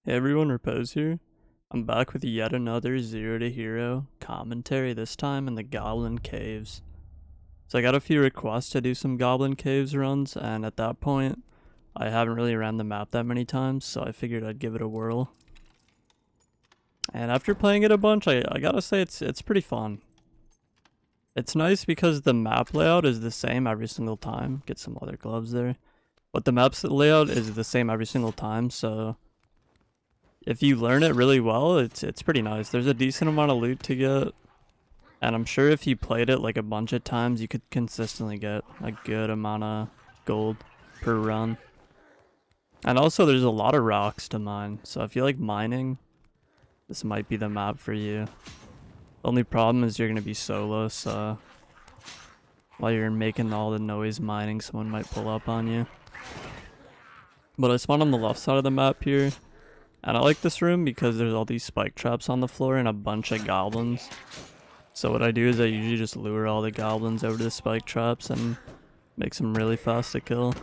Hey everyone, Repoze here. I'm back with yet another Zero to Hero commentary, this time in the Goblin Caves. So I got a few requests to do some Goblin Caves runs, and at that point, I haven't really ran the map that many times, so I figured I'd give it a whirl. And after playing it a bunch, I gotta say it's pretty fun. It's nice because the map layout is the same every single time. Get some leather gloves there. But the map's layout is the same every single time, so if you learn it really well, it's pretty nice. There's a decent amount of loot to get, and I'm sure if you played it like a bunch of times, you could consistently get a good amount of gold per run. And also there's a lot of rocks to mine, so if you like mining, this might be the map for you. The only problem is you're going to be solo, so while you're making all the noise mining, someone might pull up on you. But I spawned on the left side of the map here. And I like this room because there's all these spike traps on the floor and a bunch of goblins. So what I do is I usually just lure all the goblins over to the spike traps and makes them really fast to kill.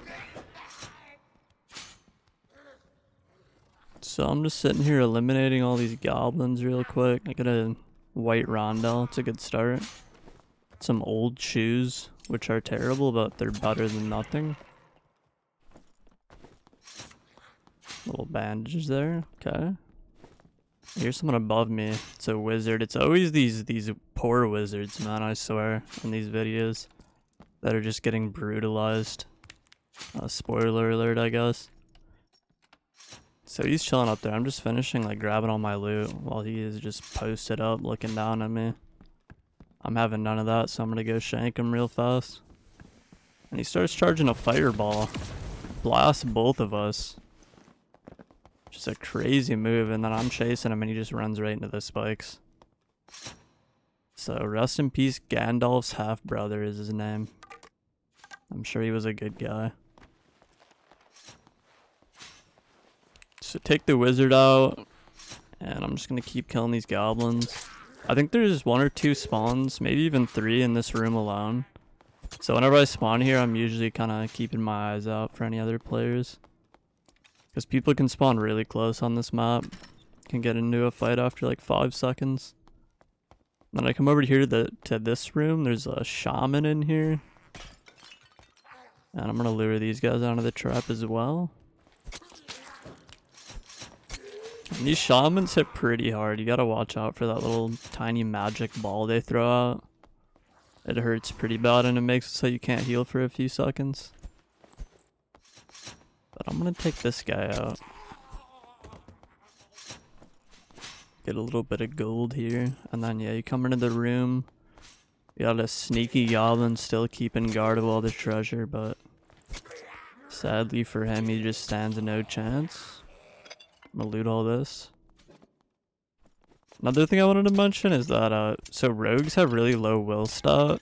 So I'm just sitting here eliminating all these goblins real quick. I got a white rondel, it's a good start. Some old shoes, which are terrible, but they're better than nothing. Little bandages there, okay. Here's someone above me. It's a wizard. It's always these poor wizards, man, I swear, in these videos that are just getting brutalized. Spoiler alert, I guess. So he's chilling up there. I'm just finishing, like, grabbing all my loot while he is just posted up looking down at me. I'm having none of that, so I'm gonna go shank him real fast. And he starts charging a fireball. Blasts both of us. Just a crazy move, and then I'm chasing him and he just runs right into the spikes. So rest in peace, Gandalf's half-brother is his name. I'm sure he was a good guy. So take the wizard out, and I'm just gonna keep killing these goblins. I think there's 1 or 2 spawns, maybe even 3 in this room alone. So whenever I spawn here, I'm usually kind of keeping my eyes out for any other players. Because people can spawn really close on this map. Can get into a fight after like 5 seconds. Then I come over here to this room. There's a shaman in here. And I'm going to lure these guys out of the trap as well. And these shamans hit pretty hard. You got to watch out for that little tiny magic ball they throw out. It hurts pretty bad and it makes it so you can't heal for a few seconds. But I'm gonna take this guy out. Get a little bit of gold here. And then yeah, you come into the room. You got a sneaky goblin still keeping guard of all the treasure, but sadly for him he just stands a no chance. I'm gonna loot all this. Another thing I wanted to mention is that so rogues have really low will stat,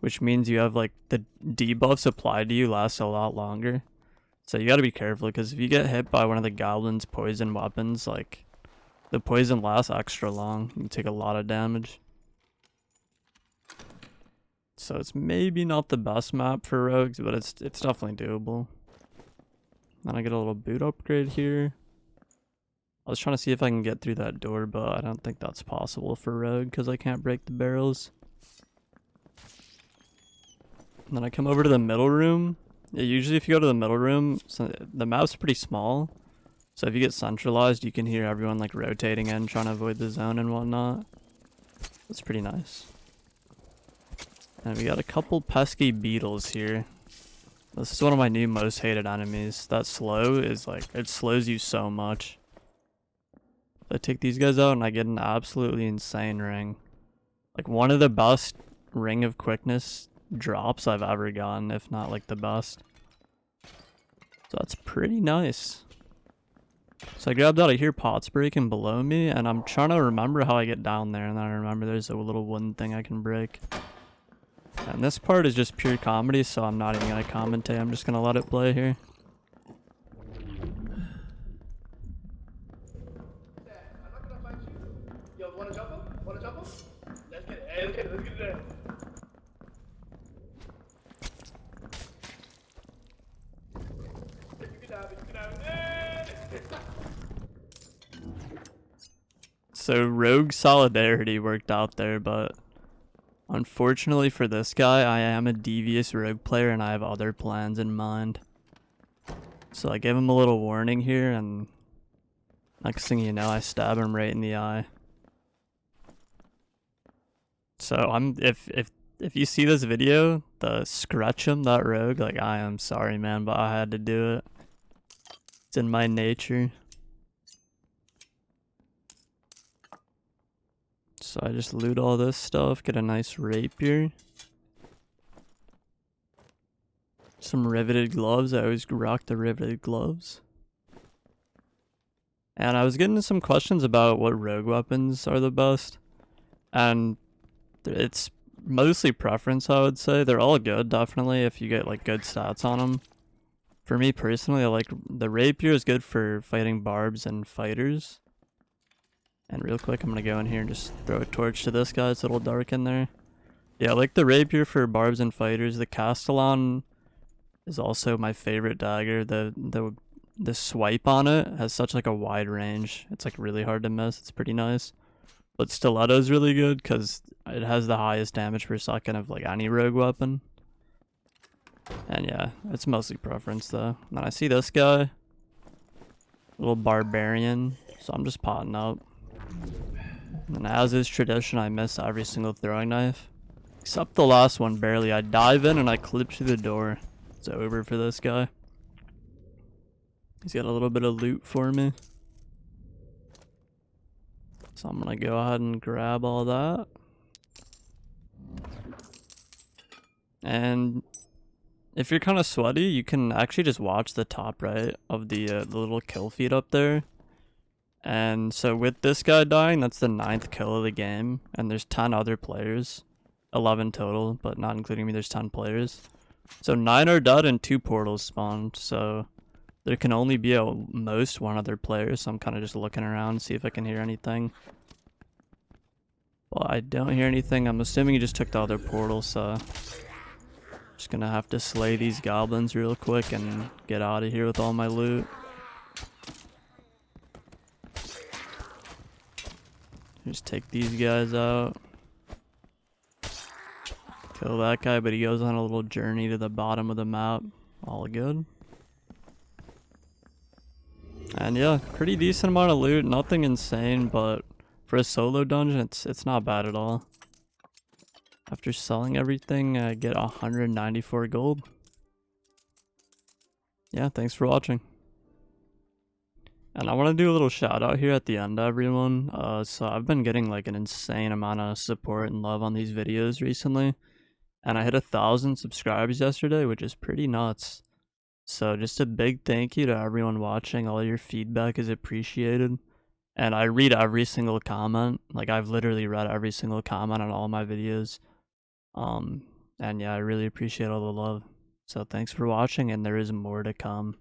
which means you have like the debuffs applied to you last a lot longer. So you gotta be careful, because if you get hit by one of the goblins' poison weapons, like, the poison lasts extra long. You take a lot of damage. So it's maybe not the best map for rogues, but it's definitely doable. Then I get a little boot upgrade here. I was trying to see if I can get through that door, but I don't think that's possible for rogue, because I can't break the barrels. And then I come over to the middle room. Yeah, usually if you go to the middle room, so the map's pretty small, so if you get centralized, you can hear everyone like rotating in, trying to avoid the zone and whatnot. That's pretty nice. And we got a couple pesky beetles here. This is one of my new most hated enemies. That slow is like, it slows you so much. I take these guys out and I get an absolutely insane ring. Like one of the best ring of quickness drops I've ever gotten, if not like the best. So that's pretty nice. So I grabbed out, I hear pots breaking below me, and I'm trying to remember how I get down there, and then I remember there's a little wooden thing I can break. And this part is just pure comedy, so I'm not even gonna commentate, I'm just gonna let it play here. I'm not gonna fight you. Yo, wanna jump him? Wanna jump him? Let's get it. Hey, let's get it there. You can have it, you can have it. Hey! So rogue solidarity worked out there, but unfortunately for this guy, I am a devious rogue player and I have other plans in mind. So I gave him a little warning here, and next thing you know, I stab him right in the eye. So if you see this video, the scratch him, that rogue, like, I am sorry, man, but I had to do it. It's in my nature. So I just loot all this stuff, get a nice rapier. Some riveted gloves, I always rock the riveted gloves. And I was getting some questions about what rogue weapons are the best. And it's mostly preference, I would say. They're all good, definitely, if you get like good stats on them. For me personally, I like the rapier is good for fighting barbs and fighters. And real quick, I'm gonna go in here and just throw a torch to this guy. It's a little dark in there. Yeah, I like the rapier for barbs and fighters. The Castellan is also my favorite dagger. The swipe on it has such like a wide range. It's like really hard to miss. It's pretty nice. But stiletto is really good because it has the highest damage per second of like any rogue weapon. And yeah, it's mostly preference though. And then I see this guy, little barbarian, so I'm just potting up. And as is tradition, I miss every single throwing knife. Except the last one, barely. I dive in and I clip through the door. It's over for this guy. He's got a little bit of loot for me. So I'm gonna go ahead and grab all that. And if you're kind of sweaty, you can actually just watch the top right of the little kill feed up there. And so with this guy dying, that's the 9th kill of the game. And there's 10 other players. 11 total, but not including me, there's 10 players. So 9 are dead and 2 portals spawned. So there can only be at most 1 other player. So I'm kind of just looking around, see if I can hear anything. Well, I don't hear anything. I'm assuming he just took the other portal, so just gonna have to slay these goblins real quick and get out of here with all my loot. Just take these guys out. Kill that guy, but he goes on a little journey to the bottom of the map. All good. And yeah, pretty decent amount of loot. Nothing insane, but for a solo dungeon, it's not bad at all. After selling everything, I get 194 gold. Yeah, thanks for watching. And I want to do a little shout out here at the end, everyone. So I've been getting like an insane amount of support and love on these videos recently. And I hit 1,000 subscribers yesterday, which is pretty nuts. So just a big thank you to everyone watching. All your feedback is appreciated. And I read every single comment. Like, I've literally read every single comment on all my videos. And yeah, I really appreciate all the love. So thanks for watching, and there is more to come.